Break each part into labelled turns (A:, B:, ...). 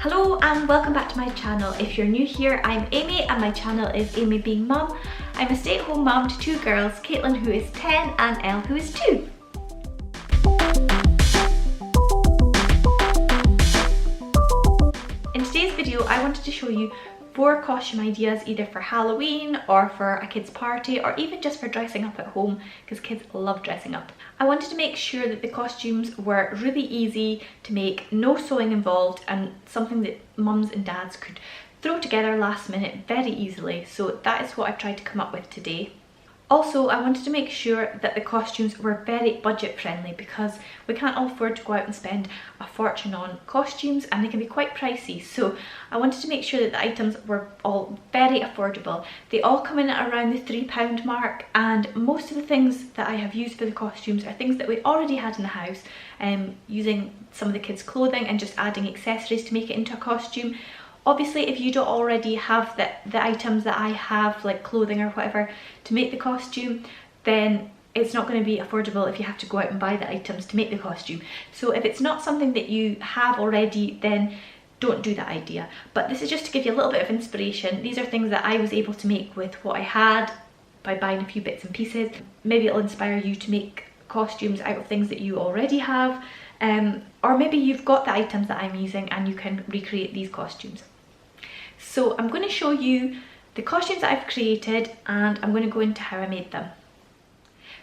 A: Hello and welcome back to my channel. If you're new here, I'm Amy and my channel is AmyBeingMum. I'm a stay-at-home mum to two girls, Caitlin who is 10 and Elle who is 2. In today's video, I wanted to show you 4 costume ideas either for Halloween or for a kid's party or even just for dressing up at home because kids love dressing up. I wanted to make sure that the costumes were really easy to make, no sewing involved, and something that mums and dads could throw together last minute very easily. So that is what I've tried to come up with today. Also, I wanted to make sure that the costumes were very budget friendly because we can't all afford to go out and spend a fortune on costumes and they can be quite pricey. So I wanted to make sure that the items were all very affordable. They all come in at around the £3 mark, and most of the things that I have used for the costumes are things that we already had in the house, using some of the kids' clothing and just adding accessories to make it into a costume. Obviously, if you don't already have the items that I have, like clothing or whatever, to make the costume, then it's not going to be affordable if you have to go out and buy the items to make the costume. So if it's not something that you have already, then don't do that idea. But this is just to give you a little bit of inspiration. These are things that I was able to make with what I had by buying a few bits and pieces. Maybe it'll inspire you to make costumes out of things that you already have. Or maybe you've got the items that I'm using and you can recreate these costumes. So I'm going to show you the costumes that I've created and I'm going to go into how I made them.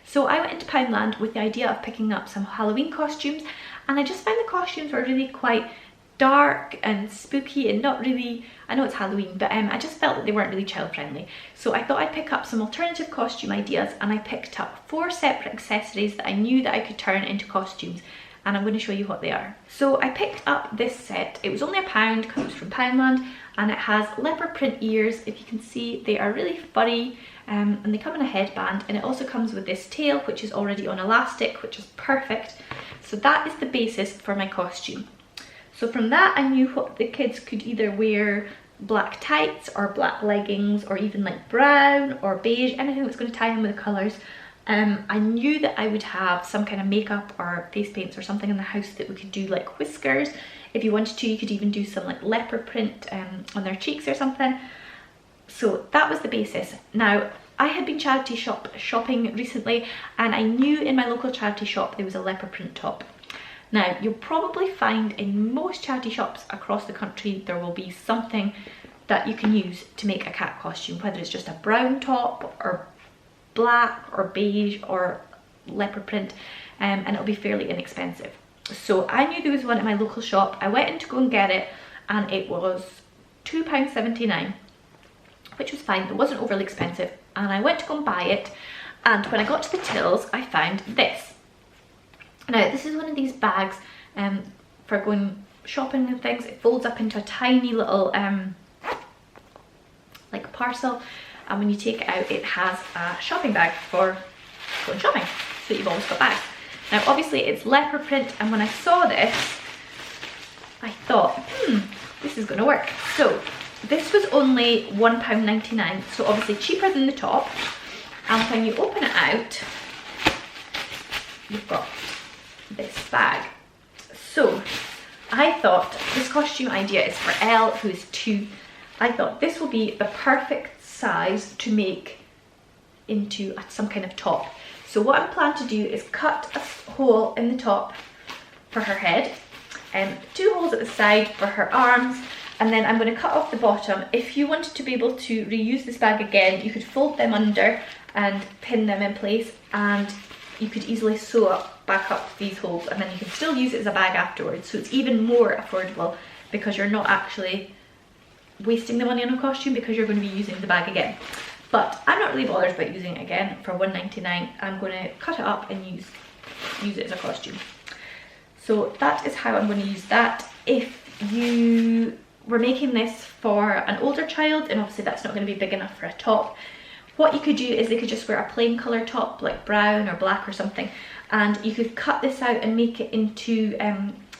A: So I went into Poundland with the idea of picking up some Halloween costumes, and I just found the costumes were really quite dark and spooky and not really, I know it's Halloween, but I just felt that they weren't really child friendly. So I thought I'd pick up some alternative costume ideas, and I picked up 4 separate accessories that I knew that I could turn into costumes, and I'm going to show you what they are. So I picked up this set. It was only £1 because it was from Poundland, and it has leopard print ears. If you can see, they are really furry, and they come in a headband, and it also comes with this tail which is already on elastic, which is perfect. So that is the basis for my costume. So from that I knew what the kids could either wear black tights or black leggings or even like brown or beige, anything that's going to tie in with the colours. I knew that I would have some kind of makeup or face paints or something in the house that we could do, like whiskers. If you wanted to, you could even do some like leopard print on their cheeks or something. So that was the basis. Now, I had been charity shopping recently, and I knew in my local charity shop there was a leopard print top. Now, you'll probably find in most charity shops across the country there will be something that you can use to make a cat costume, whether it's just a brown top or black or beige or leopard print, and it'll be fairly inexpensive. So I knew there was one at my local shop. I went in to go and get it, and it was £2.79, which was fine. It wasn't overly expensive, and I went to go and buy it, and when I got to the tills I found this. Now this is one of these bags for going shopping and things. It folds up into a tiny little like parcel, and when you take it out it has a shopping bag for going shopping, so you've always got bags. Now obviously it's leopard print, and when I saw this I thought, this is going to work. So this was only £1.99, so obviously cheaper than the top, and when you open it out you've got this bag. So I thought this costume idea is for Elle, who is 2. I thought this will be the perfect size to make into some kind of top. So what I'm planning to do is cut a hole in the top for her head, and 2 holes at the side for her arms, and then I'm going to cut off the bottom. If you wanted to be able to reuse this bag again, you could fold them under and pin them in place, and you could easily sew back up these holes, and then you can still use it as a bag afterwards. So it's even more affordable because you're not actually wasting the money on a costume because you're going to be using the bag again. But I'm not really bothered about using it again. For £1.99 I'm going to cut it up and use it as a costume. So that is how I'm going to use that. If you were making this for an older child, and obviously that's not going to be big enough for a top, what you could do is they could just wear a plain colour top like brown or black or something, and you could cut this out and make it into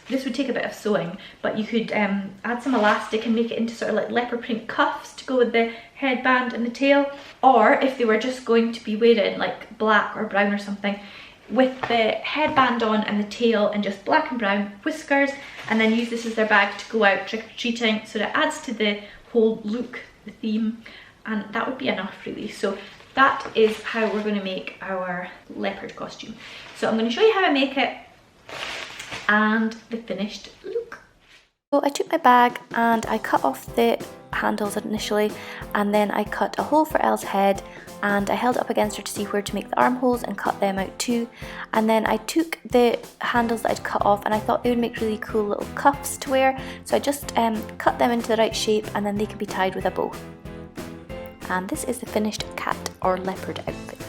A: this would take a bit of sewing, but you could add some elastic and make it into sort of like leopard print cuffs to go with the headband and the tail. Or if they were just going to be wearing like black or brown or something, with the headband on and the tail and just black and brown whiskers, and then use this as their bag to go out trick-or-treating, so that adds to the whole look, the theme, and that would be enough really. So that is how we're going to make our leopard costume. So I'm going to show you how I make it and the finished look. So I took my bag and I cut off the handles initially, and then I cut a hole for Elle's head, and I held it up against her to see where to make the armholes and cut them out too. And then I took the handles that I'd cut off and I thought they would make really cool little cuffs to wear, so I just cut them into the right shape, and then they can be tied with a bow. And this is the finished cat or leopard outfit.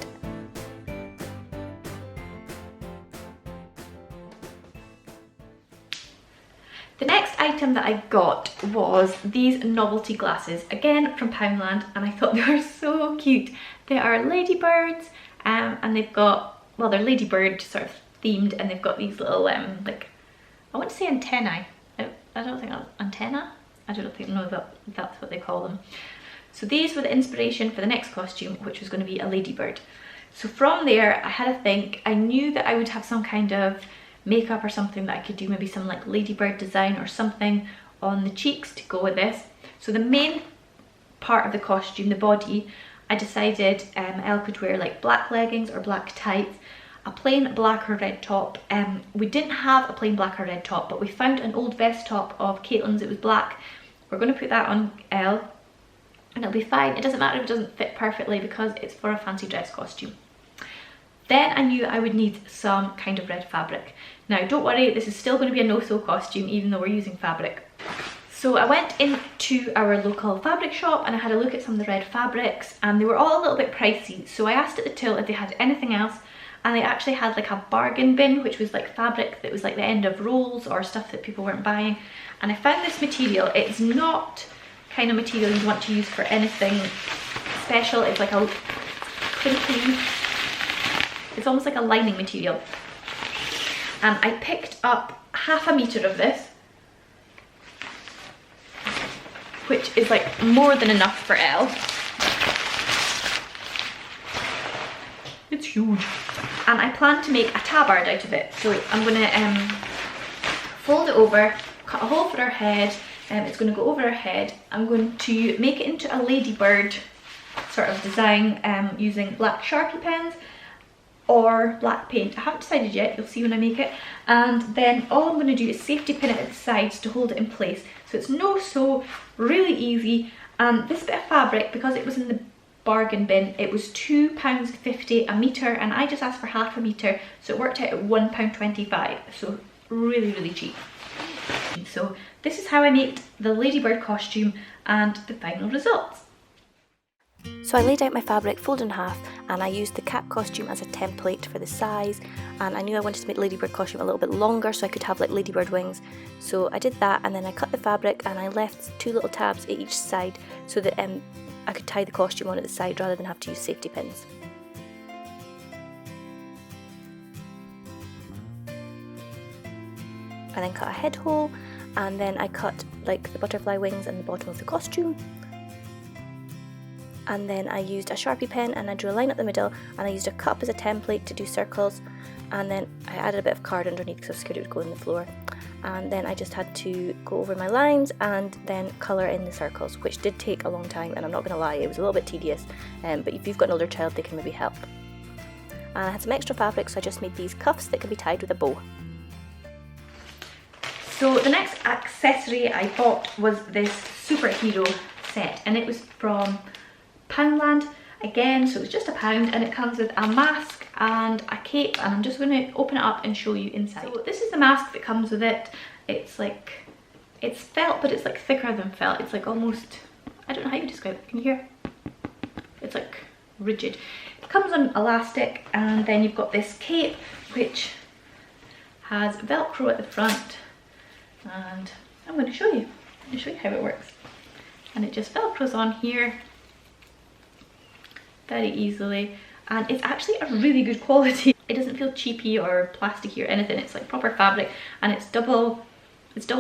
A: The next item that I got was these novelty glasses, again from Poundland, and I thought they were so cute. They are ladybirds, and they've got, well, they're ladybird sort of themed, and they've got these little like, I want to say antennae. I don't think that's antenna. I don't know if that's what they call them. So these were the inspiration for the next costume, which was going to be a ladybird. So from there, I had a think. I knew that I would have some kind of makeup or something that I could do, maybe some like ladybird design or something on the cheeks to go with this. So the main part of the costume, the body, I decided Elle could wear like black leggings or black tights, a plain black or red top. We didn't have a plain black or red top, but we found an old vest top of Caitlin's. It was black. We're going to put that on Elle and it'll be fine. It doesn't matter if it doesn't fit perfectly because it's for a fancy dress costume. Then I knew I would need some kind of red fabric. Now don't worry, this is still going to be a no-sew costume even though we're using fabric. So I went into our local fabric shop and I had a look at some of the red fabrics, and they were all a little bit pricey. So I asked at the till if they had anything else, and they actually had like a bargain bin, which was like fabric that was like the end of rolls or stuff that people weren't buying. And I found this material. It's not kind of material you'd want to use for anything special. It's like a crinkly, it's almost like a lining material. And I picked up half a metre of this, which is like more than enough for Elle. It's huge. And I plan to make a tabard out of it. So I'm going to fold it over, cut a hole for her head, and it's going to go over her head. I'm going to make it into a ladybird sort of design using black Sharpie pens or black paint. I haven't decided yet, you'll see when I make it. And then all I'm going to do is safety pin it at the sides to hold it in place. So it's no sew, really easy. And this bit of fabric, because it was in the bargain bin, it was £2.50 a metre, and I just asked for half a metre, so it worked out at £1.25, so really, really cheap. So this is how I made the ladybird costume and the final results. So I laid out my fabric, folded in half, and I used the cat costume as a template for the size, and I knew I wanted to make the ladybird costume a little bit longer so I could have like ladybird wings. So I did that, and then I cut the fabric and I left 2 little tabs at each side so that I could tie the costume on at the side rather than have to use safety pins. I then cut a head hole, and then I cut like the butterfly wings and the bottom of the costume. And then I used a Sharpie pen and I drew a line up the middle, and I used a cup as a template to do circles, and then I added a bit of card underneath because I was scared it would go in the floor. And then I just had to go over my lines and then colour in the circles, which did take a long time, and I'm not going to lie, it was a little bit tedious, but if you've got an older child they can maybe help. And I had some extra fabric, so I just made these cuffs that can be tied with a bow. So the next accessory I bought was this superhero set, and it was from Poundland again, so it was just £1, and it comes with a mask and a cape, and I'm just going to open it up and show you inside. So this is the mask that comes with it. It's like, it's felt, but it's like thicker than felt. It's like almost, I don't know how you describe it, can you hear? It's like rigid. It comes on elastic, and then you've got this cape which has Velcro at the front, and I'm going to show you. I'm going to show you how it works. And it just Velcros on here very easily, and it's actually a really good quality. It doesn't feel cheapy or plasticky or anything. It's like proper fabric, and it's double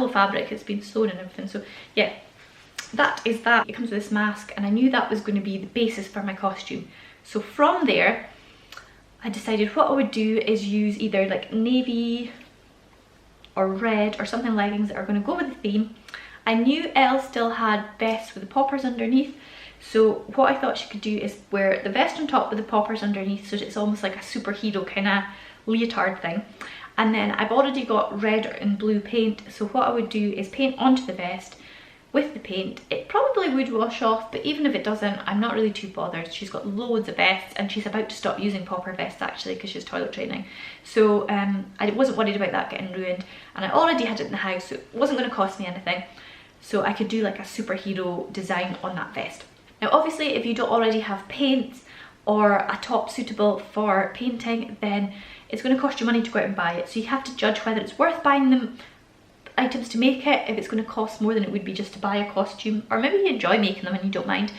A: fabric. It's been sewn and everything. So yeah, that is that. It comes with this mask, and I knew that was going to be the basis for my costume. So from there, I decided what I would do is use either like navy or red or something leggings that are going to go with the theme. I knew Elle still had vests with the poppers underneath, so what I thought she could do is wear the vest on top with the poppers underneath, so it's almost like a superhero kind of leotard thing. And then I've already got red and blue paint, so what I would do is paint onto the vest with the paint. It probably would wash off, but even if it doesn't, I'm not really too bothered. She's got loads of vests and she's about to stop using popper vests actually because she's toilet training. So I wasn't worried about that getting ruined, and I already had it in the house, so it wasn't going to cost me anything. So I could do like a superhero design on that vest. Now obviously if you don't already have paints or a top suitable for painting, then it's going to cost you money to go out and buy it. So you have to judge whether it's worth buying them items to make it, if it's going to cost more than it would be just to buy a costume, or maybe you enjoy making them and you don't mind,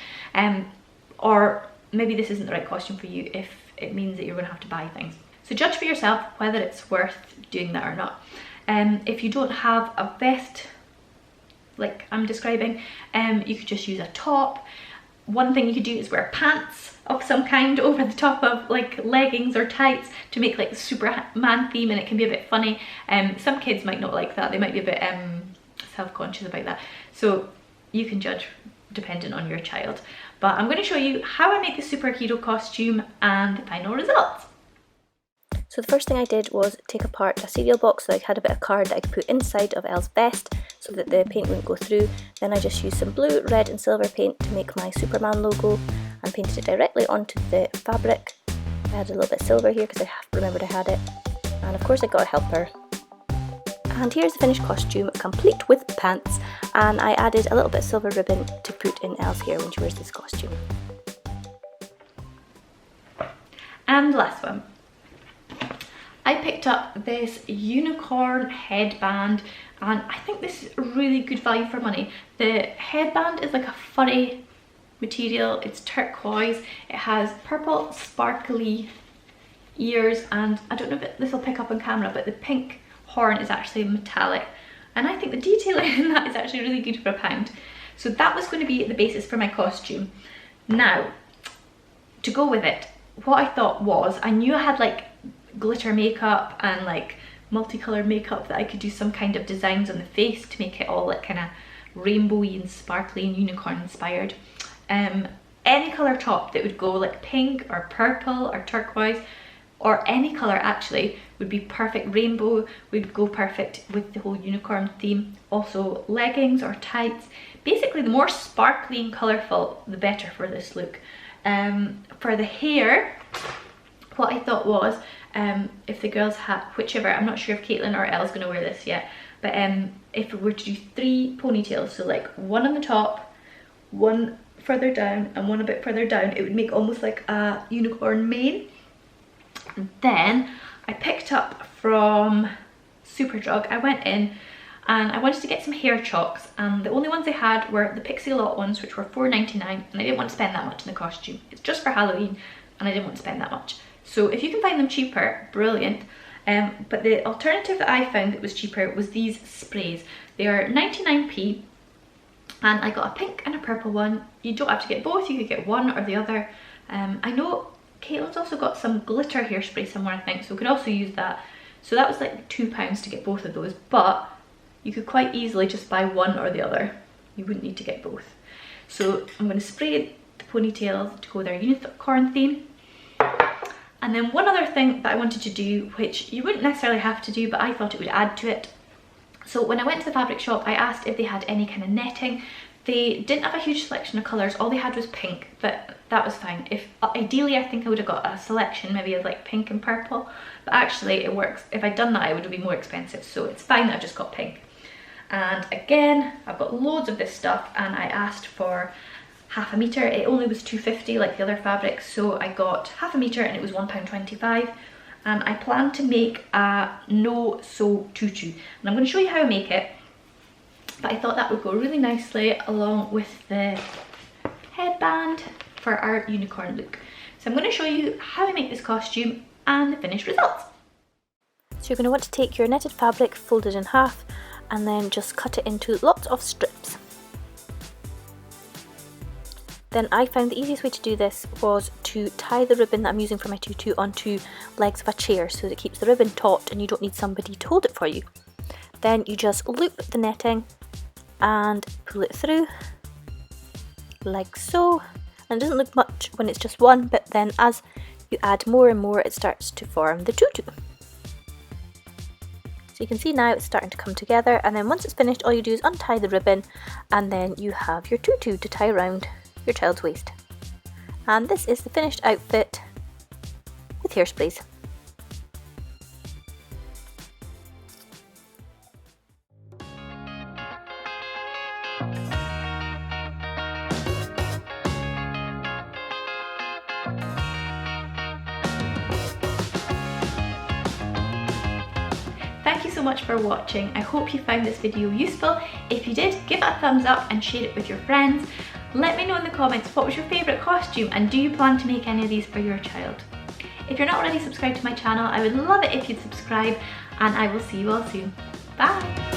A: or maybe this isn't the right costume for you if it means that you're going to have to buy things. So judge for yourself whether it's worth doing that or not. If you don't have a vest like I'm describing, you could just use a top. One thing you could do is wear pants of some kind over the top of like leggings or tights to make like the Superman theme, and it can be a bit funny. Some kids might not like that, they might be a bit self-conscious about that, so you can judge depending on your child. But I'm going to show you how I make the superhero costume and the final results.
B: So the first thing I did was take apart a cereal box so I had a bit of card that I could put inside of Elle's vest so that the paint wouldn't go through. Then I just used some blue, red and silver paint to make my Superman logo and painted it directly onto the fabric. I had a little bit of silver here because I remembered I had it, and of course I got a helper. And here's the finished costume, complete with pants, and I added a little bit of silver ribbon to put in Elle's hair when she wears this costume.
A: And last one. I picked up this unicorn headband, and I think this is really good value for money. The headband is like a furry material, it's turquoise, it has purple sparkly ears, and I don't know if this will pick up on camera, but the pink horn is actually metallic, and I think the detailing in that is actually really good for £1. So that was going to be the basis for my costume. Now, to go with it, what I thought was, I knew I had like glitter makeup and like multicolored makeup that I could do some kind of designs on the face to make it all like kind of rainbowy and sparkly and unicorn inspired. Any colour top that would go like pink or purple or turquoise, or any colour actually, would be perfect. Rainbow would go perfect with the whole unicorn theme. Also leggings or tights. Basically the more sparkly and colourful the better for this look. For the hair, what I thought was, if the girls had, whichever, I'm not sure if Caitlin or Elle's going to wear this yet, but if we were to do 3 ponytails, so like one on the top, one further down and one a bit further down, it would make almost like a unicorn mane. Then I picked up from Superdrug, I went in and I wanted to get some hair chalks, and the only ones they had were the Pixie Lot ones, which were $4.99, and I didn't want to spend that much in the costume. It's just for Halloween and I didn't want to spend that much. So if you can find them cheaper, brilliant. But the alternative that I found that was cheaper was these sprays. They are 99p, and I got a pink and a purple one. You don't have to get both, you could get one or the other. I know Caitlin's also got some glitter hairspray somewhere, I think, so we could also use that. So that was like £2 to get both of those, but you could quite easily just buy one or the other. You wouldn't need to get both. So I'm going to spray the ponytails to go with our unicorn theme. And then one other thing that I wanted to do, which you wouldn't necessarily have to do, but I thought it would add to it. So when I went to the fabric shop, I asked if they had any kind of netting. They didn't have a huge selection of colours, all they had was pink, but that was fine. If ideally, I think I would have got a selection maybe of like pink and purple, but actually it works. If I'd done that, it would have been more expensive, so it's fine that I just got pink. And again, I've got loads of this stuff, and I asked for half a metre. It only was £2.50 like the other fabrics, so I got half a metre and it was £1.25. And I plan to make a no-sew tutu, and I'm going to show you how I make it, but I thought that would go really nicely along with the headband for our unicorn look. So I'm going to show you how I make this costume and the finished results.
B: So you're going to want to take your netted fabric, fold it in half, and then just cut it into lots of strips. Then I found the easiest way to do this was to tie the ribbon that I'm using for my tutu onto legs of a chair so that it keeps the ribbon taut and you don't need somebody to hold it for you. Then you just loop the netting and pull it through like so. And it doesn't look much when it's just one, but then as you add more and more it starts to form the tutu. So you can see now it's starting to come together, and then once it's finished all you do is untie the ribbon and then you have your tutu to tie around your child's waist. And this is the finished outfit with hairsprays.
A: Thank you so much for watching. I hope you found this video useful. If you did, give it a thumbs up and share it with your friends. Let me know in the comments what was your favourite costume and do you plan to make any of these for your child? If you're not already subscribed to my channel, I would love it if you'd subscribe, and I will see you all soon. Bye!